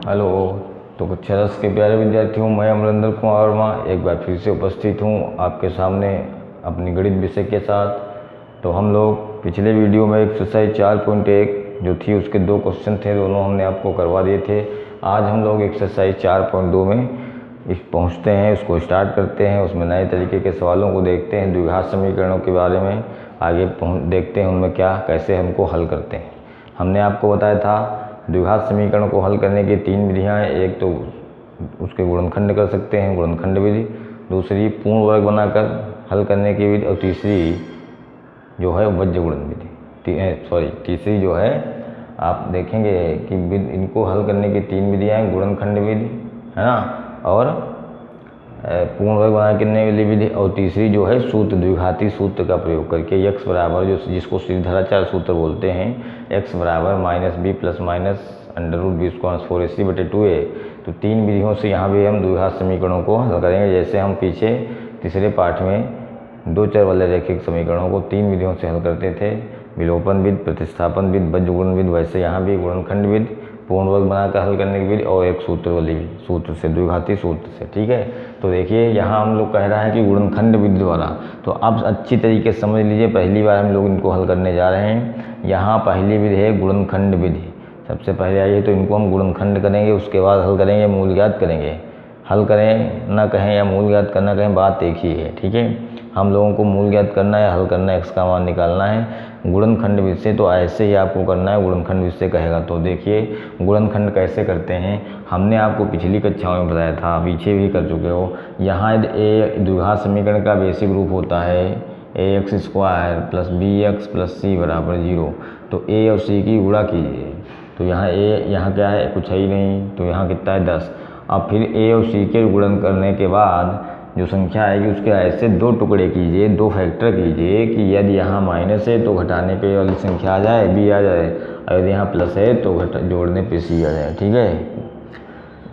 Hello. तो कक्षा 10 के प्यारे विद्यार्थियों, मैं अमरिंदर कुमार वर्मा एक बार फिर से उपस्थित हूँ आपके सामने अपनी गणित विषय के साथ। तो हम लोग पिछले वीडियो में एक्सरसाइज 4.1 जो थी उसके 2 क्वेश्चन थे, दोनों हमने आपको करवा दिए थे। आज हम लोग एक्सरसाइज 4.2 में पहुँचते हैं, उसको स्टार्ट करते हैं। उसमें नए तरीके के सवालों को देखते हैं, द्विघात समीकरणों के बारे में आगे देखते हैं उनमें क्या कैसे हमको हल करते हैं। हमने आपको बताया था द्विघात समीकरण को हल करने की 3 विधियाँ हैं। एक तो उसके गुणनखंड कर सकते हैं, गुणनखंड विधि, दूसरी पूर्ण वर्ग बनाकर हल करने की विधि, और तीसरी जो है वज्र गुणन विधि। तीसरी जो है आप देखेंगे कि इनको हल करने की 3 विधियाँ हैं, गुणनखंड विधि है ना, और पूर्ण वर्ग बना करने वाली विधि, और तीसरी जो है सूत्र, द्विघाती सूत्र का प्रयोग करके x बराबर जिसको सीधाचार सूत्र बोलते हैं, x बराबर -b प्लस माइनस √b²4ac/2a। तो 3 विधियों से यहाँ भी हम द्विघात समीकरणों को हल करेंगे। जैसे हम पीछे तीसरे पाठ में 2 चर वाले रैखिक समीकरणों को 3 विधियों से हल करते थे, विलोपन विधि, प्रतिस्थापन विधि, वज्र गुणन विधि, वैसे यहाँ भी गुणनखंड विधि, पूर्ण वर्ग बनाकर हल करने की विधि, और एक सूत्र वाली सूत्र से, द्विघाती सूत्र से। ठीक है, तो देखिए यहाँ हम लोग कह रहा है कि गुणनखंड विधि द्वारा। तो अब अच्छी तरीके से समझ लीजिए, पहली बार हम लोग इनको हल करने जा रहे हैं। यहाँ पहली विधि है गुणनखंड विधि। सबसे पहले आइए तो इनको हम गुणनखंड करेंगे, उसके बाद हल करेंगे, मूल ज्ञात करेंगे। हल करें ना कहें या मूल ज्ञात करना कहें, बात एक ही है। ठीक है, हम लोगों को मूल ज्ञात करना है, हल करना है, x का मान निकालना है। गुणनखंड विधि से तो ऐसे ही आपको करना है, गुणनखंड विधि से कहेगा। तो देखिए गुणनखंड कैसे करते हैं, हमने आपको पिछली कक्षाओं में बताया था, पीछे भी कर चुके हो। यहाँ ए द्विघात समीकरण का बेसिक रूप होता है ax² + bx + c = 0। तो a और c की गुणा कीजिए। तो यहाँ यहाँ क्या है, कुछ है ही नहीं, तो यहाँ कितना है 10। अब फिर a और c के गुणन करने के बाद जो संख्या आएगी उसके ऐसे 2 टुकड़े कीजिए, 2 फैक्टर कीजिए कि यदि यहाँ माइनस है तो घटाने पे वाली संख्या आ जाए, b आ जाए, और यदि यहाँ प्लस है तो जोड़ने पे c आ जाए। ठीक है,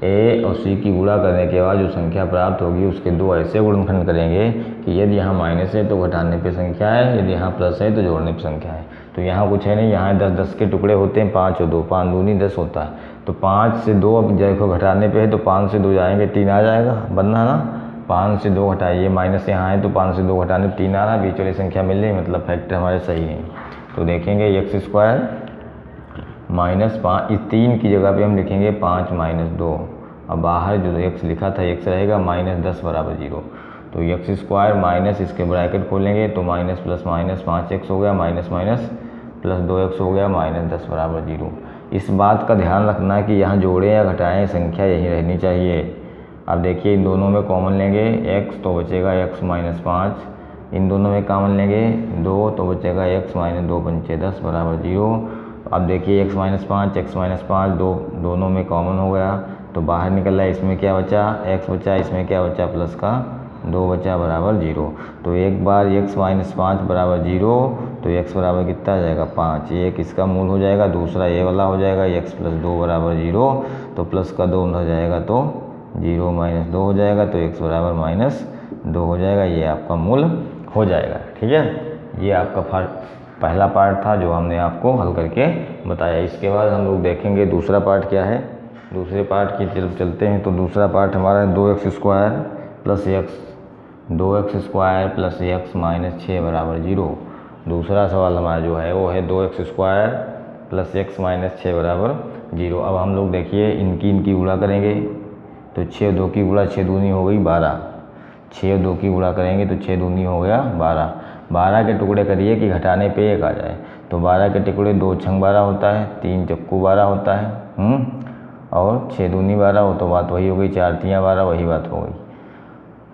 a और c की गुणा करने के बाद जो संख्या प्राप्त होगी उसके 2 ऐसे गुणनखंड करेंगे कि यदि यहाँ माइनस है तो घटाने पे संख्या है, यदि यहाँ प्लस है तो जोड़ने पे संख्या है। तो यहाँ कुछ है नहीं, यहाँ 10 के टुकड़े होते हैं, 5 और 2, 5 दूनी 10 होता है। तो 5 से 2 अब देखो घटाने पे है तो 5 से 2 जाएंगे, 3 आ जाएगा, बनना ना। 5 से 2 घटाइए, माइनस यहाँ है तो 5 से 2 घटाने 3 आ रहा है, बीच वाली संख्या मिल रही, मतलब फैक्टर हमारे सही है। तो देखेंगे x² -5, इस 3 की जगह पे हम लिखेंगे 5 - 2, अब बाहर जो x लिखा था x रहेगा, -10 = 0। तो x² माइनस इसके ब्रैकेट खोलेंगे तो माइनस प्लस माइनस 5x हो गया, माइनस माइनस प्लस 2x हो गया, -10 = 0। इस बात का ध्यान रखना है कि यहाँ जोड़ें या घटाएं, संख्या यही रहनी चाहिए। अब देखिए इन दोनों में कॉमन लेंगे x तो बचेगा x - 5, इन दोनों में कॉमन लेंगे 2 तो बचेगा x - 2 × 5 = 10 = 0। अब देखिए x - 5 दोनों में कॉमन हो गया तो बाहर निकल रहा है, इसमें क्या बचा, x बचा, इसमें क्या बचा, प्लस का 2 बचा = 0। तो एक बार x - 5 = 0, तो x बराबर कितना आ जाएगा 5, ये किसका मूल हो जाएगा, दूसरा ये वाला हो जाएगा, x + 2 = 0। तो प्लस का 2 हो जाएगा तो 0 - 2 हो जाएगा, तो x बराबर -2 हो जाएगा, ये आपका मूल हो जाएगा। ठीक है, ये आपका पहला पार्ट था जो हमने आपको हल करके बताया। इसके बाद हम लोग देखेंगे दूसरा पार्ट क्या है। दूसरे पार्ट की तरफ चलते हैं। तो दूसरा पार्ट हमारा 2x² + x 2x² + x - 6 = 0। दूसरा सवाल हमारा जो है वो है 2x² + x - 6 = 0। अब हम लोग देखिए इनकी गुणा करेंगे तो 6 और 2 की गुणा, 6 दूनी हो गई 12, 6 और 2 की गुणा करेंगे तो 6 दूनी हो गया 12। 12 के टुकड़े करिए कि घटाने पे 1 आ जाए। तो 12 के टुकड़े 2 छंग 12 होता है, 3 चक्कू 12 होता है, और 6 दूनी 12 हो तो बात वही हो गई, 4 तियाँ 12 वही बात हो गई।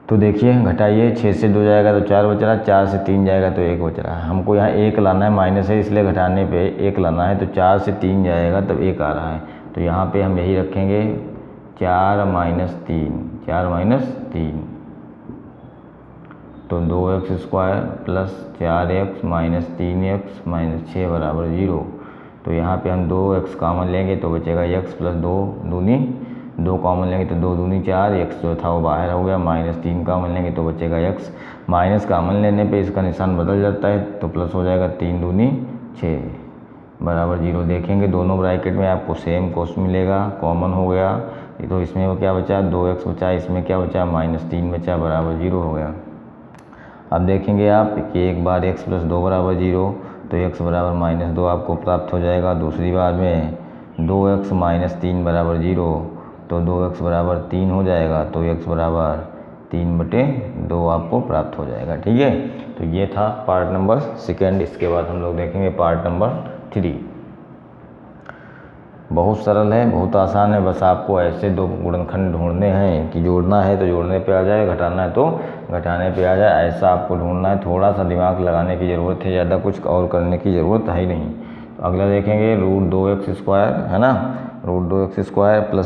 तो देखिए घटाइए, 6 से 2 जाएगा तो 4 बच रहा, 4 से 3 जाएगा तो 1 बच रहा है। हमको यहाँ 1 लाना है, माइनस है इसलिए घटाने पे 1 लाना है, तो 4 से 3 जाएगा तब 1 आ रहा है। तो यहाँ पे हम यही रखेंगे 4 - 3, 4 - 3, तो 2x² + 4x - 3x - 6 = 0। तो यहाँ पे हम 2x कॉमन लेंगे तो बचेगा x + 2 दूनी, 2 कॉमन लेंगे तो 2 दूनी 4, x जो था वो बाहर हो गया, -3 कॉमन लेंगे तो बचेगा x। माइनस कॉमन लेने पे इसका निशान बदल जाता है तो प्लस हो जाएगा, 3 दूनी 6, बराबर 0 देखेंगे, दोनों ब्रैकेट में आपको सेम कोस मिलेगा, कॉमन हो गया। तो इसमें वो क्या बचा, 2x बचा, इसमें क्या बचा, -3 बचा, बराबर 0 हो गया। अब देखेंगे आप कि एक बार x + 2 बराबर 0, तो x बराबर -2 आपको प्राप्त हो जाएगा। दूसरी बार में 2x - 3 बराबर 0, तो 2x बराबर 3 हो जाएगा, तो x बराबर 3/2 आपको प्राप्त हो जाएगा। ठीक है, तो ये था पार्ट नंबर 2। इसके बाद हम लोग देखेंगे पार्ट नंबर 3। बहुत सरल है, बहुत आसान है, बस आपको ऐसे दो गुणनखंड ढूंढने हैं कि जोड़ना है तो जोड़ने पे आ जाए, घटाना है तो घटाने पे आ जाए, ऐसा आपको ढूंढना है। थोड़ा सा दिमाग लगाने की ज़रूरत है, ज़्यादा कुछ और करने की ज़रूरत है ही नहीं। तो अगला देखेंगे √2x² है ना, √2x² +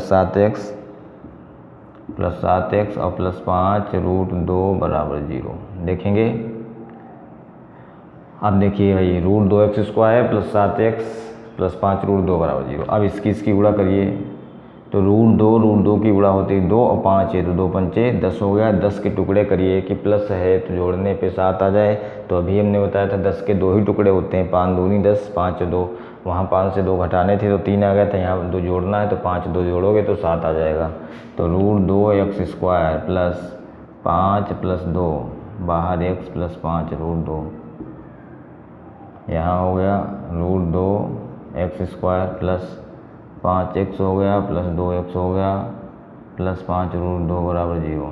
7x और +5 √2 बराबर 0 देखेंगे। अब देखिए भाई, √2x² + 7x + 5 √2 बराबर 0। अब इसकी गुणा करिए, तो √2 की गुणा होती है 2 और 5 है, तो 2 पंचे 10 हो गया। 10 के टुकड़े करिए कि प्लस है तो जोड़ने पे 7 आ जाए। तो अभी हमने बताया था 10 के 2 ही टुकड़े होते हैं, 5 दूनी 10, 5 2, वहाँ 5 से 2 घटाने थे तो 3 आ गया था, यहाँ 2 जोड़ना है तो 5 2 जोड़ोगे तो 7 आ जाएगा। तो √2x² + 5 + 2, बाहर x + 5 √2, यहाँ हो गया √2x² + 5x हो गया + 2x हो गया + 5 √2 बराबर 0।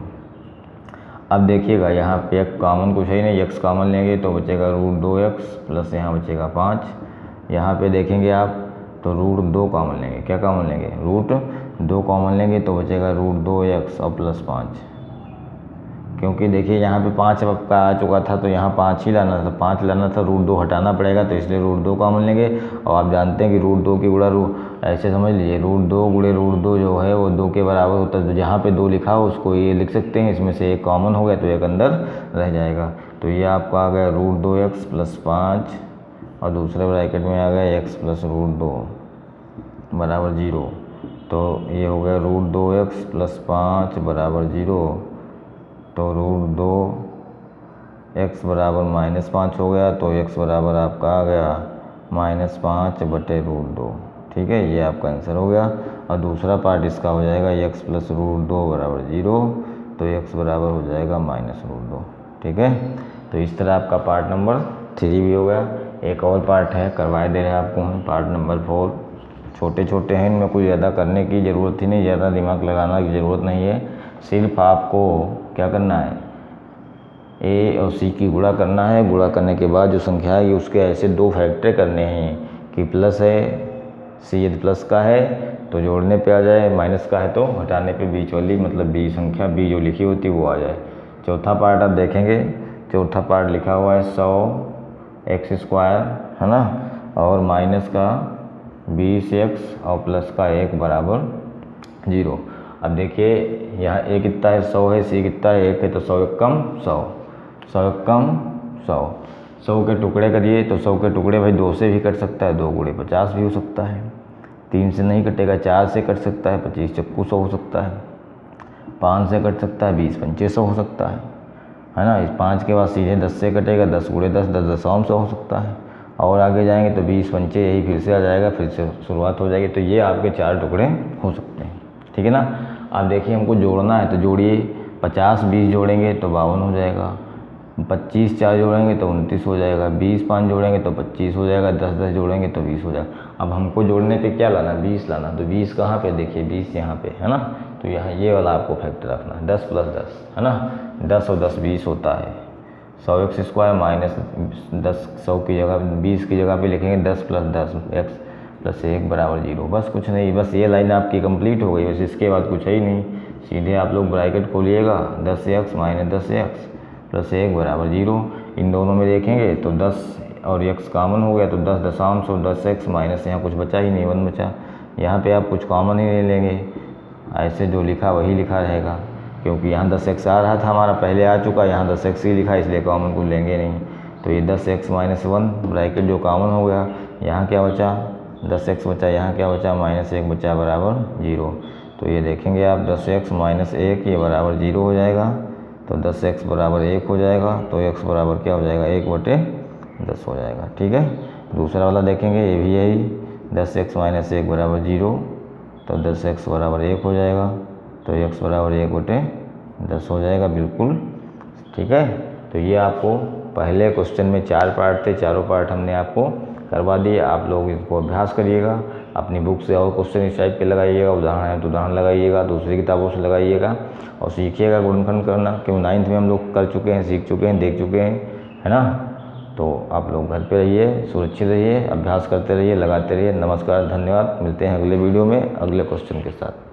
अब देखिएगा यहाँ पे एक कॉमन कुछ है नहीं, x कॉमन लेंगे तो बचेगा √2x प्लस यहाँ बचेगा 5। यहाँ पे देखेंगे आप तो √2 कॉमन लेंगे, क्या कॉमन लेंगे, √2 कॉमन लेंगे तो बचेगा √2x और +5। क्योंकि देखिए यहाँ पे 5 आपका आ चुका था तो यहाँ 5 ही लाना था, 5 लाना था, √2 हटाना पड़ेगा, तो इसलिए √2 कॉमन लेंगे। और आप जानते हैं कि √2 की गुणा ऐसे समझ लीजिए, √2 गुणे √2 जो है वो 2 के बराबर होता है। तो जहाँ पे 2 लिखा हो उसको ये लिख सकते हैं, इसमें से एक कॉमन हो गया तो एक अंदर रह जाएगा। तो ये आपका आ गया √2x + 5 और दूसरे ब्रैकेट में आ गया x + √2 बराबर 0। तो ये हो गया √2x + 5 बराबर 0। तो √2x बराबर -5 हो गया, तो x बराबर आपका आ गया -5/√2। ठीक है, ये आपका आंसर हो गया। और दूसरा पार्ट इसका हो जाएगा x + √2 बराबर 0, तो x बराबर हो जाएगा -√2। ठीक है, तो इस तरह आपका पार्ट नंबर 3 भी हो गया। एक और पार्ट है, करवाए दे रहे हैं आपको हम, पार्ट नंबर 4। छोटे छोटे हैं, इनमें कुछ ज़्यादा करने की ज़रूरत ही नहीं, ज़्यादा दिमाग लगाना की ज़रूरत नहीं है। सिर्फ आपको क्या करना है, a और c की गुणा करना है। गुणा करने के बाद जो संख्या है उसके ऐसे 2 फैक्टर करने हैं कि प्लस है, c यदि प्लस का है तो जोड़ने पे आ जाए, माइनस का है तो हटाने पे बीच वाली मतलब b संख्या b जो लिखी होती है वो आ जाए। चौथा पार्ट आप देखेंगे, चौथा पार्ट लिखा हुआ है 100x² है ना, और माइनस का 20x और प्लस का 1 बराबर 0। अब देखिए यहाँ a कितना है, 100 है, c कितना है, 1 है, तो 100 कम 100, 100 कम 100, 100 के टुकड़े करिए तो 100 के टुकड़े भाई 2 से भी कट सकता है, 2 गुणे 50 भी हो सकता है, 3 से नहीं कटेगा, 4 से कट सकता है, 25 चक्कू 100 हो सकता है, 5 से कट सकता है, 20 पंचे 100 हो सकता है ना। इस 5 के बाद सीधे 10 से कटेगा, 10 गुणे 10 10 दशम 100 हो सकता है, और आगे जाएंगे तो 20 पंचे यही फिर से आ जाएगा, फिर से शुरुआत हो जाएगी। तो ये आपके 4 टुकड़े हो सकते हैं। ठीक है ना। अब देखिए हमको जोड़ना है तो जोड़िए, 50 20 जोड़ेंगे तो 52 हो जाएगा, 25 4 जोड़ेंगे तो 29 हो जाएगा, 20 5 जोड़ेंगे तो 25 हो जाएगा, 10 10 जोड़ेंगे तो 20 हो जाएगा। अब हमको जोड़ने पे क्या लाना, 20 लाना, तो 20 कहाँ पे, देखिए 20 यहाँ पे है ना, तो यहाँ ये वाला आपको फैक्टर रखना है, 10 + 10 है ना, 10 और 10 20 होता है। 100x² माइनस 10, 100 की जगह 20 की जगह पे लिखेंगे 10 + 10 x + 1 बराबर 0। बस कुछ नहीं, बस ये लाइन आपकी कंप्लीट हो गई, बस इसके बाद कुछ है ही नहीं। सीधे आप लोग ब्रैकेट खोलिएगा, 10x - 10x + 1 बराबर 0। इन दोनों में देखेंगे तो 10 और x कॉमन हो गया, तो 10 दशांश और 10x माइनस यहाँ कुछ बचा ही नहीं, 1 बचा। यहाँ पे आप कुछ कॉमन ही नहीं लेंगे, ऐसे जो लिखा वही लिखा रहेगा, क्योंकि यहाँ 10x आ रहा था हमारा, पहले आ चुका, यहाँ 10x ही लिखा, इसलिए कॉमन को लेंगे नहीं। तो ये 10x - 1 ब्रैकेट जो कॉमन हो गया, यहाँ क्या बचा, 10x बचा, यहाँ क्या बचा, -1 बचा बराबर 0। तो ये देखेंगे आप 10x - 1 ये बराबर 0 हो जाएगा, तो 10x बराबर 1 हो जाएगा, तो x बराबर क्या हो जाएगा, 1/10 हो जाएगा। ठीक है, दूसरा वाला देखेंगे, ये भी यही 10x माइनस 1 बराबर 0, तो 10x बराबर 1 हो जाएगा, तो x बराबर 1/10 हो जाएगा बिल्कुल। ठीक है, तो ये आपको पहले क्वेश्चन में 4 पार्ट थे, चारों पार्ट हमने आपको करवा दिए। आप लोग इसको अभ्यास करिएगा, अपनी बुक से और क्वेश्चन इस टाइप के लगाइएगा, उदाहरण है तो उदाहरण लगाइएगा, दूसरी किताबों से लगाइएगा और सीखिएगा गुणनखंड करना, क्योंकि 9th में हम लोग कर चुके हैं, सीख चुके हैं, देख चुके हैं, है ना। तो आप लोग घर पे रहिए, सुरक्षित रहिए, अभ्यास करते रहिए, लगाते रहिए। नमस्कार, धन्यवाद, मिलते हैं अगले वीडियो में अगले क्वेश्चन के साथ।